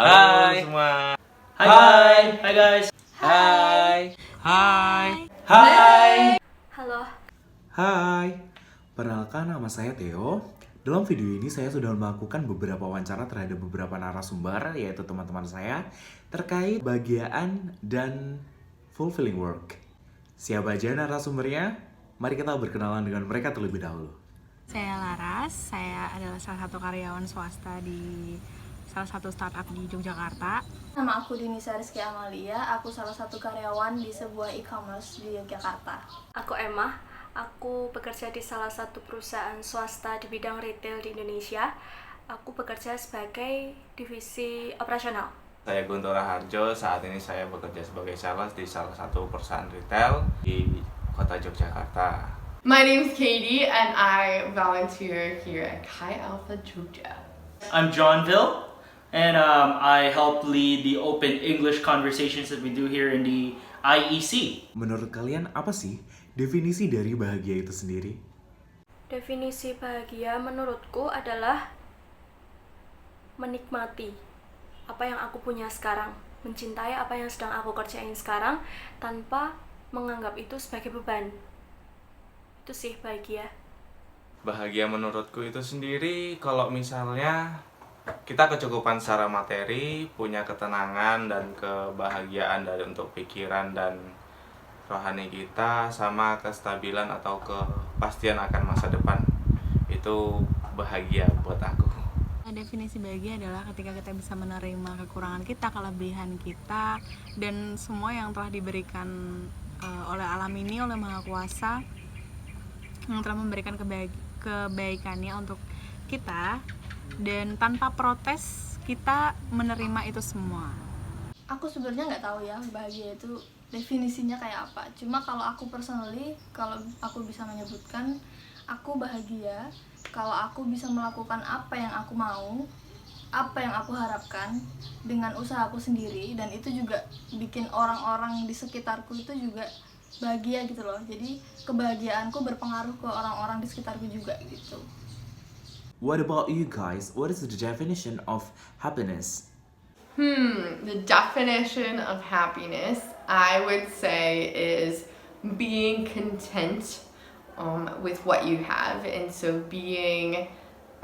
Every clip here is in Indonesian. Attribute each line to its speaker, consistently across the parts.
Speaker 1: Halo
Speaker 2: Hai.
Speaker 1: semua.
Speaker 2: Hai. Hai guys.
Speaker 1: Hai.
Speaker 2: Hai. Hai.
Speaker 3: Halo,
Speaker 4: Hai, perkenalkan nama saya Theo. Dalam video ini saya sudah melakukan beberapa wawancara terhadap beberapa narasumber, yaitu teman-teman saya, terkait kebahagiaan dan fulfilling work. Siapa aja narasumbernya? Mari kita berkenalan dengan mereka terlebih dahulu.
Speaker 5: Saya Laras, saya adalah salah satu karyawan swasta di salah satu startup di Yogyakarta.
Speaker 3: nama aku Dinisa Rizky Amalia. Aku salah satu karyawan di sebuah e-commerce di Yogyakarta. Aku Emma. Aku bekerja di salah satu perusahaan swasta di bidang retail di Indonesia. Aku bekerja sebagai divisi operasional.
Speaker 1: Saya Guntur Harjo. Saat ini saya bekerja sebagai sales di salah satu perusahaan retail di kota Yogyakarta.
Speaker 6: My name's Katie and I volunteer here at Chi Alpha Jogja.
Speaker 2: I'm Johnville, and I help lead the open English conversations that we do here in the IEC.
Speaker 4: Menurut kalian apa sih definisi dari bahagia itu sendiri?
Speaker 3: Definisi bahagia menurutku adalah menikmati apa yang aku punya sekarang, mencintai apa yang sedang aku kerjain sekarang tanpa menganggap itu sebagai beban. Itu sih bahagia.
Speaker 1: Bahagia menurutku itu sendiri kalau misalnya kita kecukupan secara materi, punya ketenangan dan kebahagiaan dari untuk pikiran dan rohani kita, sama kestabilan atau kepastian akan masa depan. Itu bahagia buat aku.
Speaker 5: Definisi bahagia adalah ketika kita bisa menerima kekurangan kita, kelebihan kita, dan semua yang telah diberikan oleh alam ini, oleh Maha Kuasa, yang telah memberikan kebaikannya untuk kita, dan tanpa protes kita menerima itu semua.
Speaker 3: Aku sebenarnya nggak tahu ya bahagia itu definisinya kayak apa. Cuma kalau aku personally, kalau aku bisa menyebutkan, aku bahagia kalau aku bisa melakukan apa yang aku mau, apa yang aku harapkan dengan usahaku sendiri, dan itu juga bikin orang-orang di sekitarku itu juga bahagia gitu loh. Jadi kebahagiaanku berpengaruh ke orang-orang di sekitarku juga gitu.
Speaker 4: What about you guys? What is the definition of happiness?
Speaker 6: The definition of happiness, I would say, is being content with what you have, and so being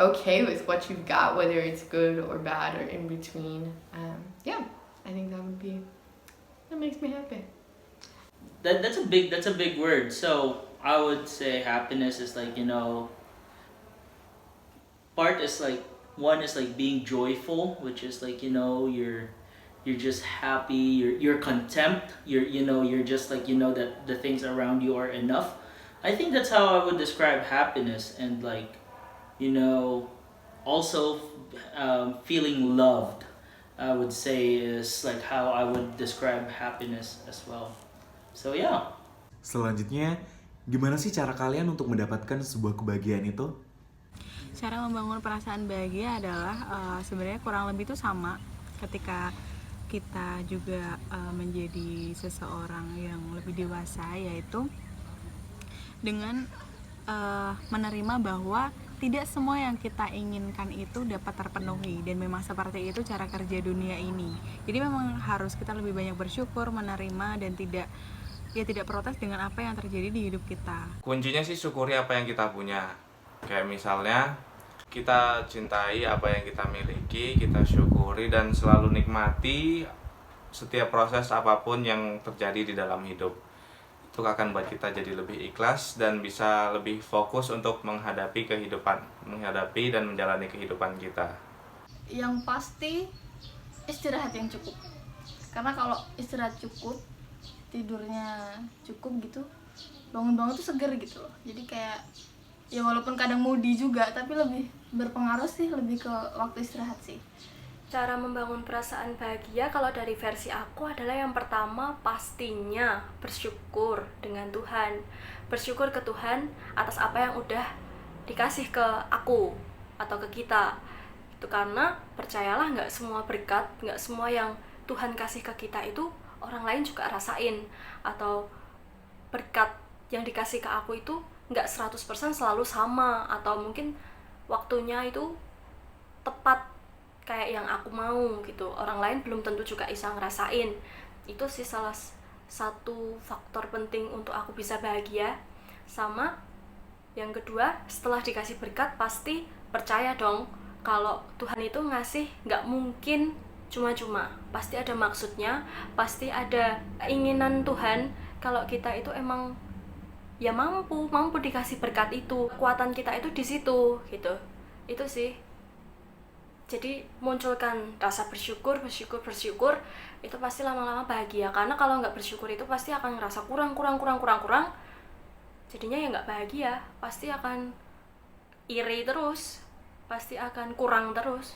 Speaker 6: okay with what you've got, whether it's good or bad or in between. Yeah, I think that makes me happy.
Speaker 2: That's a big word. So I would say happiness is like, part is like, one is like being joyful, which is like, you're just happy, you're content, you're just like, that the things around you are enough. I think that's how I would describe happiness, and like, also feeling loved, I would say, is like how I would describe happiness as well. So yeah.
Speaker 4: Selanjutnya, gimana sih cara kalian untuk mendapatkan sebuah kebahagiaan itu?
Speaker 5: Cara membangun perasaan bahagia adalah sebenarnya kurang lebih itu sama ketika kita juga menjadi seseorang yang lebih dewasa, yaitu dengan menerima bahwa tidak semua yang kita inginkan itu dapat terpenuhi, dan memang seperti itu cara kerja dunia ini. Jadi memang harus kita lebih banyak bersyukur, menerima, dan tidak protes dengan apa yang terjadi di hidup kita.
Speaker 1: Kuncinya sih syukuri apa yang kita punya. Kayak misalnya kita cintai apa yang kita miliki, kita syukuri dan selalu nikmati setiap proses apapun yang terjadi di dalam hidup. Itu akan buat kita jadi lebih ikhlas dan bisa lebih fokus untuk menghadapi dan menjalani kehidupan kita.
Speaker 3: Yang pasti istirahat yang cukup. Karena kalau istirahat cukup, tidurnya cukup gitu, bangun-bangun tuh seger gitu loh. Jadi kayak ya walaupun kadang moody juga, tapi lebih berpengaruh sih lebih ke waktu istirahat sih. Cara membangun perasaan bahagia kalau dari versi aku adalah yang pertama pastinya bersyukur dengan Tuhan. Bersyukur ke Tuhan atas apa yang udah dikasih ke aku atau ke kita. Itu karena percayalah nggak semua berkat, nggak semua yang Tuhan kasih ke kita itu orang lain juga rasain. Atau berkat yang dikasih ke aku itu nggak 100% selalu sama, atau mungkin waktunya itu tepat
Speaker 7: kayak yang aku mau gitu, orang lain belum tentu juga bisa ngerasain. Itu sih salah satu faktor penting untuk aku bisa bahagia. Sama yang kedua, setelah dikasih berkat pasti percaya dong kalau Tuhan itu ngasih nggak mungkin cuma-cuma, pasti ada maksudnya, pasti ada keinginan Tuhan kalau kita itu emang ya mampu dikasih berkat itu, kekuatan kita itu di situ gitu. Itu sih. Jadi munculkan rasa bersyukur, itu pasti lama-lama bahagia. Karena kalau nggak bersyukur itu pasti akan ngerasa kurang. Jadinya ya nggak bahagia, pasti akan iri terus, pasti akan kurang terus.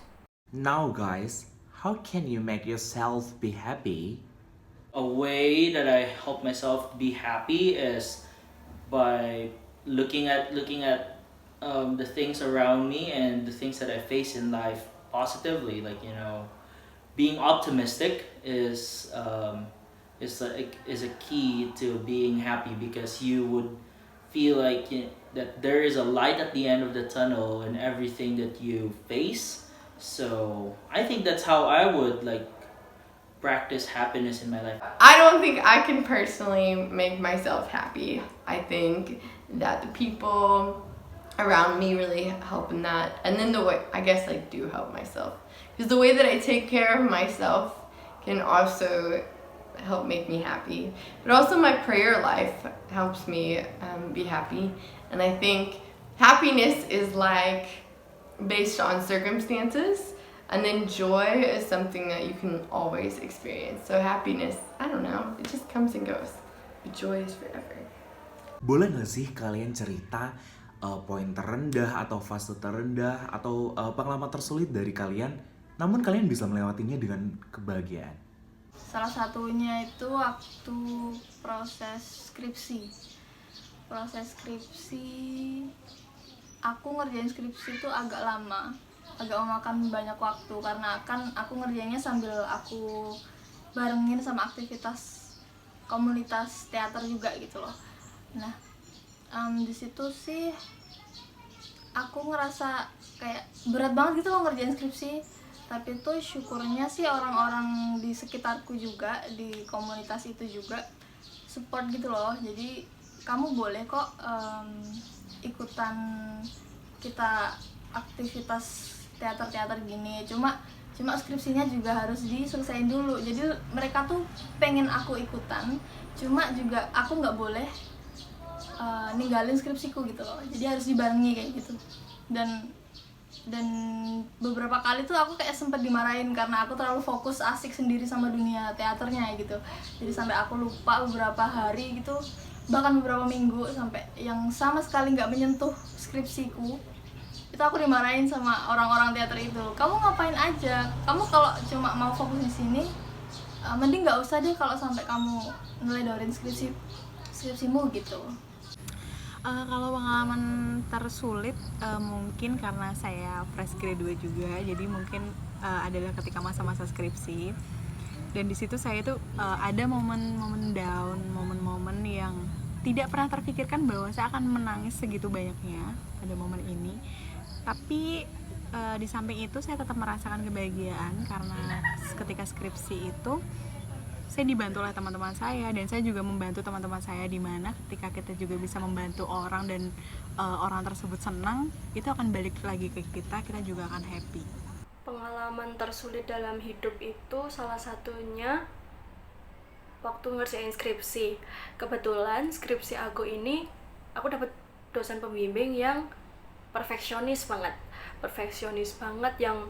Speaker 4: Now guys, how can you make yourself be happy?
Speaker 2: A way that I help myself be happy is by looking at the things around me and the things that I face in life positively. Like, you know, being optimistic is a key to being happy, because you would feel like that there is a light at the end of the tunnel in everything that you face. So I think that's how I would like practice happiness in my life.
Speaker 6: I don't think I can personally make myself happy. I think that the people around me really help in that. And then the way, I guess I do help myself. Because the way that I take care of myself can also help make me happy. But also my prayer life helps me be happy. And I think happiness is like based on circumstances. And then joy is something that you can always experience. So happiness, I don't know, it just comes and goes. But joy is forever.
Speaker 4: Boleh gak sih kalian cerita poin terendah atau fase terendah atau pengalaman tersulit dari kalian, namun kalian bisa melewatinya dengan kebahagiaan?
Speaker 3: Salah satunya itu waktu proses skripsi. Aku ngerjain skripsi itu agak lama, agak memakan banyak waktu, karena kan aku ngerjainnya sambil aku barengin sama aktivitas komunitas teater juga gitu loh. Nah, di situ sih aku ngerasa kayak berat banget gitu loh ngerjain skripsi. Tapi tuh syukurnya sih orang-orang di sekitarku juga, di komunitas itu juga support gitu loh. Jadi kamu boleh kok ikutan kita aktivitas teater gini, cuma skripsinya juga harus diselesaikan dulu. Jadi mereka tuh pengen aku ikutan, cuma juga aku nggak boleh ninggalin skripsiku gitu loh. Jadi harus dibarengi kayak gitu. Dan beberapa kali tuh aku kayak sempat dimarahin karena aku terlalu fokus asik sendiri sama dunia teaternya gitu. Jadi sampai aku lupa beberapa hari gitu, bahkan beberapa minggu sampai yang sama sekali nggak menyentuh skripsiku. Itu aku dimarahin sama orang-orang teater itu. Kamu ngapain aja? Kamu kalau cuma mau fokus di sini, mending nggak usah deh kalau sampai kamu ngeledorin skripsimu gitu.
Speaker 5: Kalau pengalaman tersulit mungkin karena saya fresh graduate juga, jadi mungkin adalah ketika masa-masa skripsi. Dan di situ saya tuh ada momen-momen down, momen-momen yang tidak pernah terpikirkan bahwa saya akan menangis segitu banyaknya pada momen ini. Tapi di samping itu saya tetap merasakan kebahagiaan karena ketika skripsi itu saya dibantu oleh teman-teman saya, dan saya juga membantu teman-teman saya, di mana ketika kita juga bisa membantu orang dan orang tersebut senang, itu akan balik lagi ke kita juga akan happy.
Speaker 7: Pengalaman tersulit dalam hidup itu salah satunya waktu ngerjain skripsi. Kebetulan skripsi aku ini aku dapat dosen pembimbing yang perfeksionis banget yang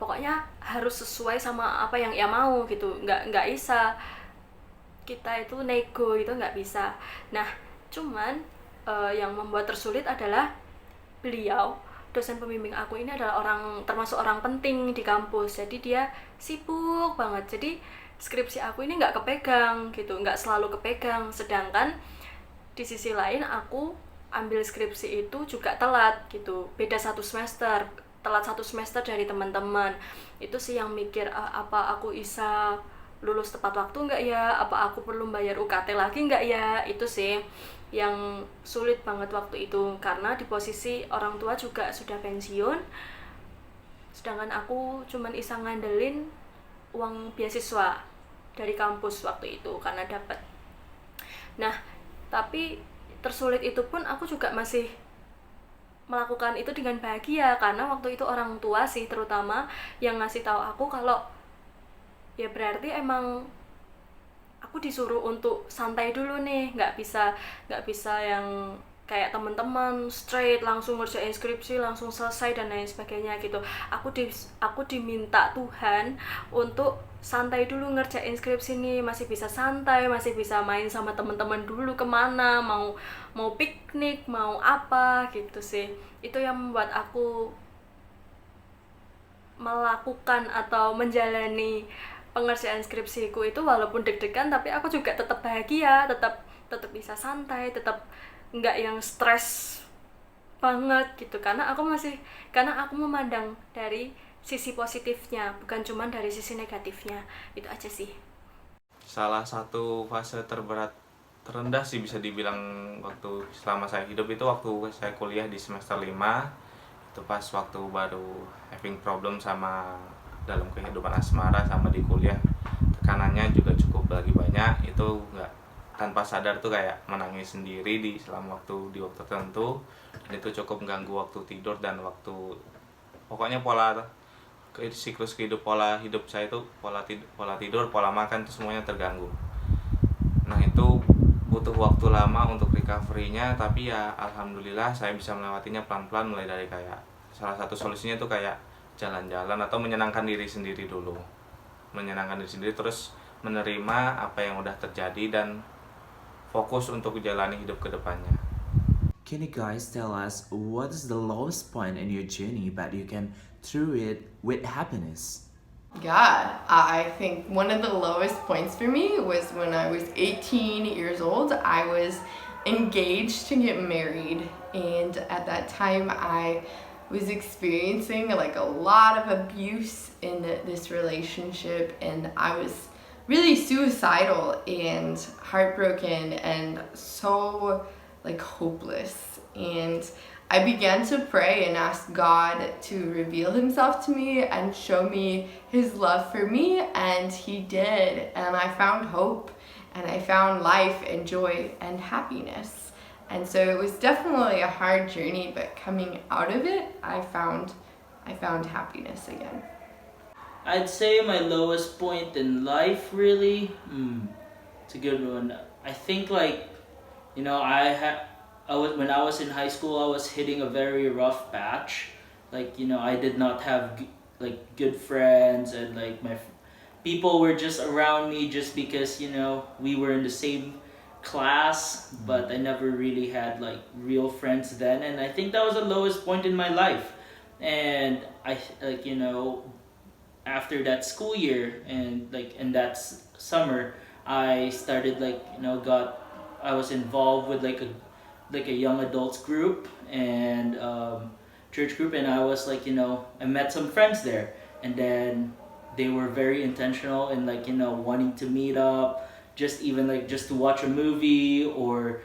Speaker 7: pokoknya harus sesuai sama apa yang ia mau gitu, nggak bisa kita itu nego, itu nggak bisa. Nah, cuman yang membuat tersulit adalah beliau, dosen pembimbing aku ini adalah termasuk orang penting di kampus, jadi dia sibuk banget, jadi skripsi aku ini nggak kepegang gitu, nggak selalu kepegang. Sedangkan di sisi lain aku ambil skripsi itu juga telat gitu, beda telat satu semester dari teman-teman. Itu sih yang mikir, apa aku bisa lulus tepat waktu nggak ya, apa aku perlu bayar UKT lagi nggak ya. Itu sih yang sulit banget waktu itu, karena di posisi orang tua juga sudah pensiun, sedangkan aku cuman bisa ngandelin uang beasiswa dari kampus waktu itu karena dapat. Nah, tapi tersulit itu pun aku juga masih melakukan itu dengan bahagia karena waktu itu orang tua sih terutama yang ngasih tahu aku kalau ya berarti emang aku disuruh untuk santai dulu nih, nggak bisa yang kayak teman-teman straight langsung ngerjain skripsi langsung selesai dan lain sebagainya gitu. Aku diminta Tuhan untuk santai dulu ngerjain skripsi nih, masih bisa santai, masih bisa main sama teman-teman dulu kemana, mau piknik, mau apa gitu sih. Itu yang membuat aku melakukan atau menjalani pengerjaan skripsiku itu walaupun deg-degan tapi aku juga tetap bahagia, tetap bisa santai, tetap nggak yang stres banget gitu karena aku memandang dari sisi positifnya bukan cuma dari sisi negatifnya. Itu aja sih.
Speaker 1: Salah satu fase terendah sih bisa dibilang waktu selama saya hidup itu waktu saya kuliah di semester 5. Itu pas waktu baru having problem sama dalam kehidupan asmara sama di kuliah, tekanannya juga cukup lagi banyak. Itu nggak tanpa sadar tuh kayak menangis sendiri di waktu tertentu, dan itu cukup mengganggu waktu tidur dan pokoknya siklus pola hidup saya itu pola tidur, pola makan itu semuanya terganggu. Nah itu butuh waktu lama untuk recovery-nya, tapi ya alhamdulillah saya bisa melewatinya pelan-pelan, mulai dari kayak salah satu solusinya tuh kayak jalan-jalan atau menyenangkan diri sendiri dulu, terus menerima apa yang udah terjadi dan fokus untuk menjalani hidup ke depannya.
Speaker 4: Can you guys tell us what is the lowest point in your journey but you can through it with happiness?
Speaker 6: Yeah, I think one of the lowest points for me was when I was 18 years old. I was engaged to get married, and at that time I was experiencing like a lot of abuse in this relationship, and I was really suicidal and heartbroken and so like hopeless. And I began to pray and ask God to reveal himself to me and show me his love for me, and he did. And I found hope, and I found life and joy and happiness. And so it was definitely a hard journey, but coming out of it, I found happiness again.
Speaker 2: I'd say my lowest point in life really, it's a good one. I think like, you know, when I was in high school, I was hitting a very rough patch. Like, you know, I did not have good friends, and like people were just around me just because, you know, we were in the same class, but I never really had like real friends then, and I think that was the lowest point in my life. And I like, you know, after that school year and like in that summer, I started like, you know, I was involved with like a young adults group and church group, and I was like, you know, I met some friends there, and then they were very intentional in like, you know, wanting to meet up, just to watch a movie or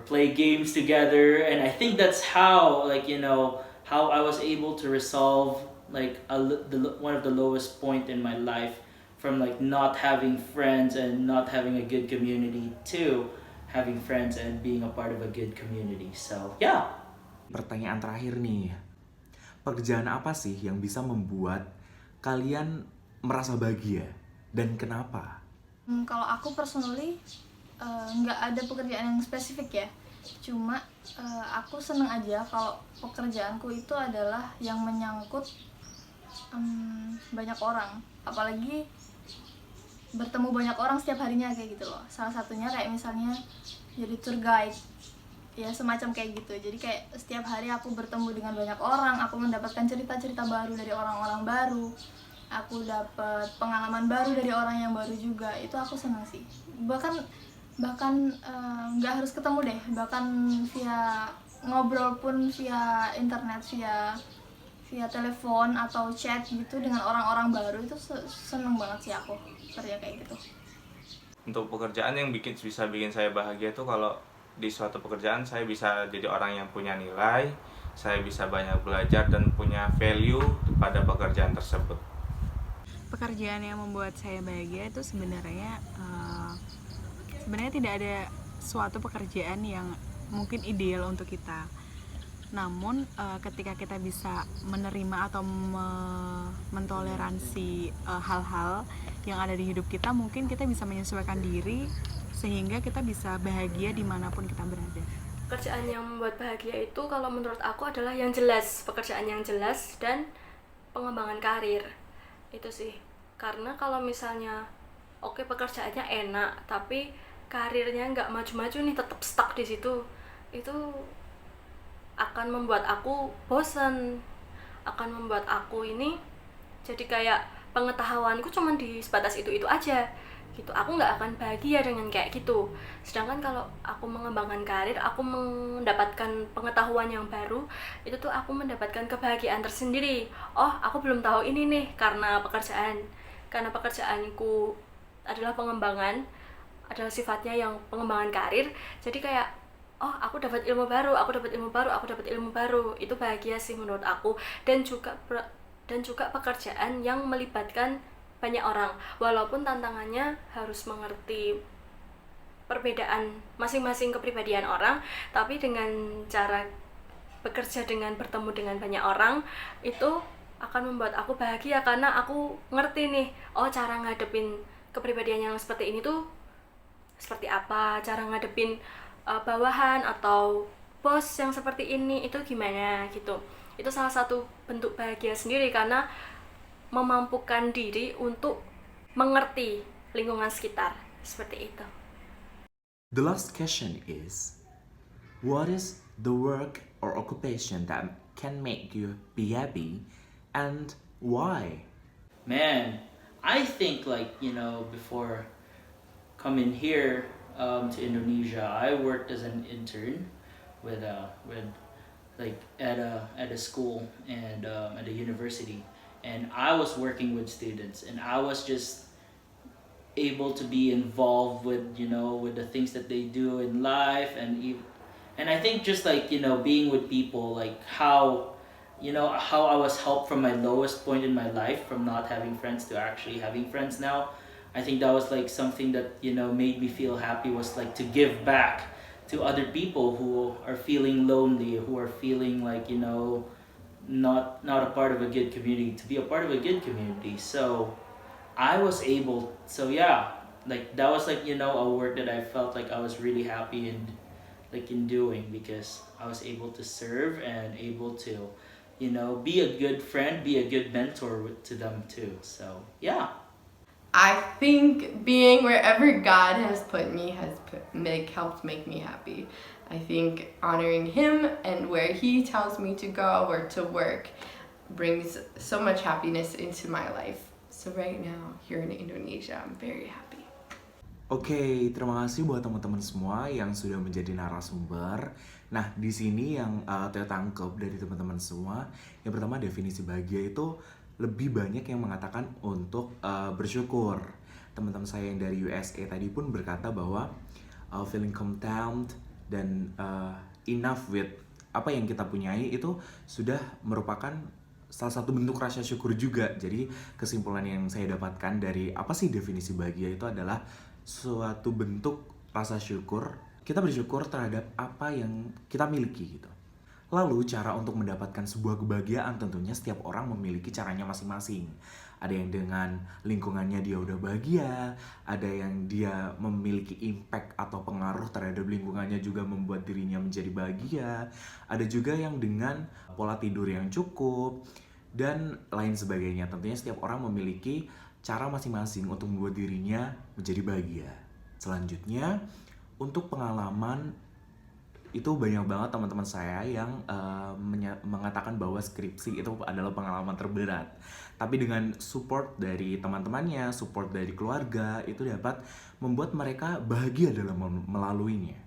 Speaker 2: play games together. And I think that's how, like, you know, how I was able to resolve like one of the lowest point in my life, from like not having friends and not having a good community to having friends and being a part of a good community. So yeah.
Speaker 4: Pertanyaan terakhir nih, pekerjaan apa sih yang bisa membuat kalian merasa bahagia dan kenapa?
Speaker 3: Kalau aku personally nggak ada pekerjaan yang spesifik ya, cuma aku seneng aja kalau pekerjaanku itu adalah yang menyangkut banyak orang, apalagi bertemu banyak orang setiap harinya kayak gitu loh. Salah satunya kayak misalnya jadi tour guide, ya semacam kayak gitu. Jadi kayak setiap hari aku bertemu dengan banyak orang, aku mendapatkan cerita-cerita baru dari orang-orang baru, aku dapat pengalaman baru dari orang yang baru juga. Itu aku senang sih. Bahkan nggak harus ketemu deh, bahkan via ngobrol pun via internet, via telepon atau chat gitu dengan orang-orang baru, itu seneng banget sih aku kerja kayak gitu.
Speaker 1: Untuk pekerjaan yang bisa bikin saya bahagia itu kalau di suatu pekerjaan saya bisa jadi orang yang punya nilai, saya bisa banyak belajar dan punya value pada pekerjaan tersebut.
Speaker 5: Pekerjaan yang membuat saya bahagia itu sebenarnya tidak ada suatu pekerjaan yang mungkin ideal untuk kita. Namun ketika kita bisa menerima atau mentoleransi hal-hal yang ada di hidup kita, mungkin kita bisa menyesuaikan diri sehingga kita bisa bahagia dimanapun kita berada.
Speaker 7: Pekerjaan yang membuat bahagia itu kalau menurut aku adalah yang jelas, pekerjaan yang jelas dan pengembangan karir. Itu sih. Karena kalau misalnya oke, pekerjaannya enak tapi karirnya nggak maju-maju nih, tetap stuck di situ, itu akan membuat aku bosan, akan membuat aku ini jadi kayak pengetahuanku cuma di sebatas itu aja gitu. Aku nggak akan bahagia dengan kayak gitu. Sedangkan kalau aku mengembangkan karir, aku mendapatkan pengetahuan yang baru, itu tuh aku mendapatkan kebahagiaan tersendiri. Oh, aku belum tahu ini nih karena pekerjaanku adalah pengembangan, adalah sifatnya yang pengembangan karir. Jadi kayak oh, aku dapat ilmu baru, itu bahagia sih menurut aku. Dan juga pekerjaan yang melibatkan banyak orang, walaupun tantangannya harus mengerti perbedaan masing-masing kepribadian orang, tapi dengan cara bekerja dengan bertemu dengan banyak orang itu akan membuat aku bahagia karena aku ngerti nih, oh cara ngadepin kepribadian yang seperti ini tuh seperti apa, cara ngadepin bawahan atau bos yang seperti ini itu gimana gitu. Itu salah satu bentuk bahagia sendiri karena memampukan diri untuk mengerti lingkungan sekitar, seperti itu.
Speaker 4: The last question is, what is the work or occupation that can make you be happy and why?
Speaker 2: Man, I think before coming here to Indonesia, I worked as an intern with at a school and at a university, and I was working with students, and I was just able to be involved with with the things that they do in life, and I think just being with people, like how I was helped from my lowest point in my life, from not having friends to actually having friends now. I think that was like something that made me feel happy, was like to give back to other people who are feeling lonely, who are feeling like not a part of a good community, to be a part of a good community. So I was able, that was a work that I felt like I was really happy in doing, because I was able to serve and able to be a good friend, be a good mentor to them too. So yeah.
Speaker 6: I think being wherever God has put me has helped make me happy. I think honoring Him and where He tells me to go or to work brings so much happiness into my life. So right now, here in Indonesia, I'm very happy.
Speaker 4: Oke, terima kasih buat teman-teman semua yang sudah menjadi narasumber. Nah, di sini yang Teo tangkep dari teman-teman semua, yang pertama, definisi bahagia itu lebih banyak yang mengatakan untuk bersyukur. Teman-teman saya yang dari USA tadi pun berkata bahwa feeling content dan enough with apa yang kita punyai itu sudah merupakan salah satu bentuk rasa syukur juga. Jadi kesimpulan yang saya dapatkan dari apa sih definisi bahagia itu adalah suatu bentuk rasa syukur. Kita bersyukur terhadap apa yang kita miliki gitu. Lalu cara untuk mendapatkan sebuah kebahagiaan tentunya setiap orang memiliki caranya masing-masing. Ada yang dengan lingkungannya dia udah bahagia, ada yang dia memiliki impact atau pengaruh terhadap lingkungannya juga membuat dirinya menjadi bahagia. Ada juga yang dengan pola tidur yang cukup dan lain sebagainya. Tentunya setiap orang memiliki cara masing-masing untuk membuat dirinya menjadi bahagia. Selanjutnya, untuk pengalaman itu banyak banget teman-teman saya yang mengatakan bahwa skripsi itu adalah pengalaman terberat. Tapi dengan support dari teman-temannya, support dari keluarga, itu dapat membuat mereka bahagia dalam melaluinya.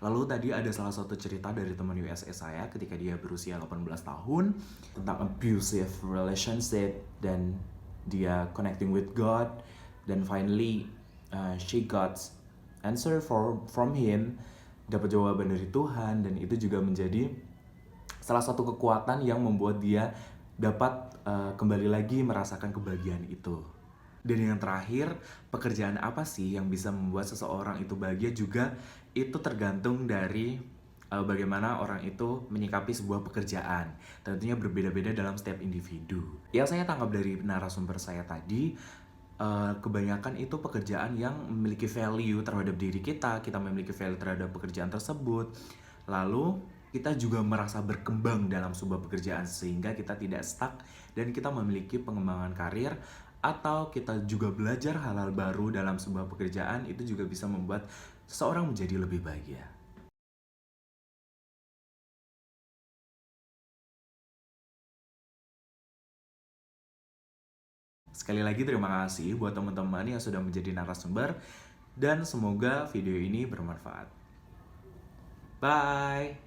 Speaker 4: Lalu tadi ada salah satu cerita dari teman USA saya ketika dia berusia 18 tahun tentang abusive relationship, dan dia connecting with God, dan finally she got answer from Him, dapat jawaban dari Tuhan, dan itu juga menjadi salah satu kekuatan yang membuat dia dapat kembali lagi merasakan kebahagiaan itu. Dan yang terakhir, pekerjaan apa sih yang bisa membuat seseorang itu bahagia juga itu tergantung dari bagaimana orang itu menyikapi sebuah pekerjaan. Tentunya berbeda-beda dalam setiap individu. Yang saya tangkap dari narasumber saya tadi, kebanyakan itu pekerjaan yang memiliki value terhadap diri kita memiliki value terhadap pekerjaan tersebut. Lalu kita juga merasa berkembang dalam sebuah pekerjaan sehingga kita tidak stuck dan kita memiliki pengembangan karir, atau kita juga belajar hal-hal baru dalam sebuah pekerjaan, itu juga bisa membuat seseorang menjadi lebih bahagia. Sekali lagi terima kasih buat teman-teman yang sudah menjadi narasumber dan semoga video ini bermanfaat. Bye!